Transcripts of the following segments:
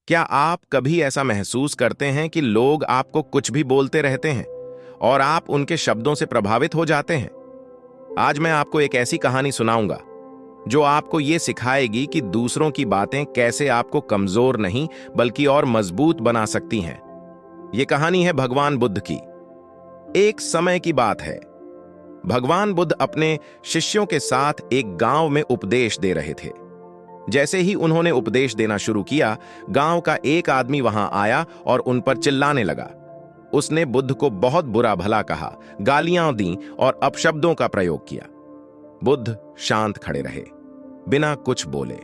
क्या आप कभी ऐसा महसूस करते हैं कि लोग आपको कुछ भी बोलते रहते हैं और आप उनके शब्दों से प्रभावित हो जाते हैं? आज मैं आपको एक ऐसी कहानी सुनाऊंगा जो आपको ये सिखाएगी कि दूसरों की बातें कैसे आपको कमजोर नहीं बल्कि और मजबूत बना सकती हैं। ये कहानी है भगवान बुद्ध की। एक समय की बात है। भगवान बुद्ध अपने शिष्यों के साथ एक गांव में उपदेश दे रहे थे। जैसे ही उन्होंने उपदेश देना शुरू किया, गांव का एक आदमी वहां आया और उन पर चिल्लाने लगा। उसने बुद्ध को बहुत बुरा भला कहा, गालियां दी और अपशब्दों का प्रयोग किया। बुद्ध शांत खड़े रहे, बिना कुछ बोले।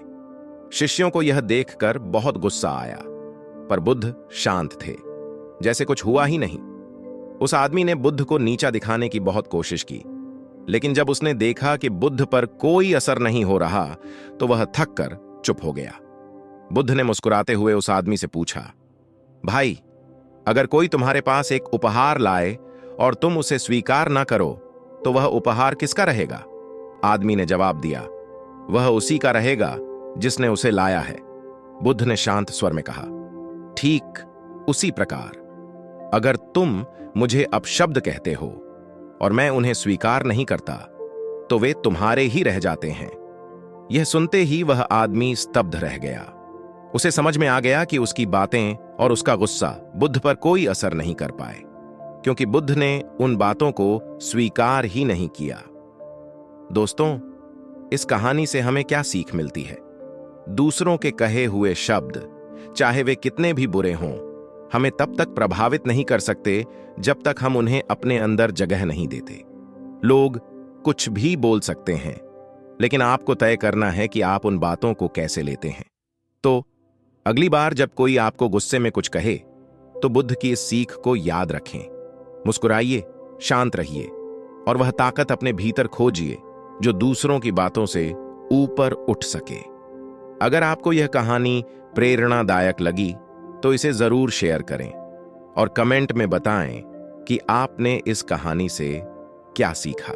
शिष्यों को यह देखकर बहुत गुस्सा आया, पर बुद्ध शांत थे, जैसे कुछ हुआ ही नहीं। उस आदमी ने बुद्ध को नीचा दिखाने की बहुत कोशिश की, लेकिन जब उसने देखा कि बुद्ध पर कोई असर नहीं हो रहा, तो वह थक कर चुप हो गया। बुद्ध ने मुस्कुराते हुए उस आदमी से पूछा, भाई, अगर कोई तुम्हारे पास एक उपहार लाए और तुम उसे स्वीकार ना करो, तो वह उपहार किसका रहेगा? आदमी ने जवाब दिया, वह उसी का रहेगा जिसने उसे लाया है। बुद्ध ने शांत स्वर में कहा, ठीक उसी प्रकार अगर तुम मुझे अपशब्द कहते हो और मैं उन्हें स्वीकार नहीं करता, तो वे तुम्हारे ही रह जाते हैं। यह सुनते ही वह आदमी स्तब्ध रह गया। उसे समझ में आ गया कि उसकी बातें और उसका गुस्सा बुद्ध पर कोई असर नहीं कर पाए, क्योंकि बुद्ध ने उन बातों को स्वीकार ही नहीं किया। दोस्तों, इस कहानी से हमें क्या सीख मिलती है? दूसरों के कहे हुए शब्द, चाहे वे कितने भी बुरे हों, हमें तब तक प्रभावित नहीं कर सकते जब तक हम उन्हें अपने अंदर जगह नहीं देते। लोग कुछ भी बोल सकते हैं, लेकिन आपको तय करना है कि आप उन बातों को कैसे लेते हैं। तो अगली बार जब कोई आपको गुस्से में कुछ कहे, तो बुद्ध की इस सीख को याद रखें। मुस्कुराइए, शांत रहिए और वह ताकत अपने भीतर खोजिए जो दूसरों की बातों से ऊपर उठ सके। अगर आपको यह कहानी प्रेरणादायक लगी, तो इसे जरूर शेयर करें और कमेंट में बताएं कि आपने इस कहानी से क्या सीखा।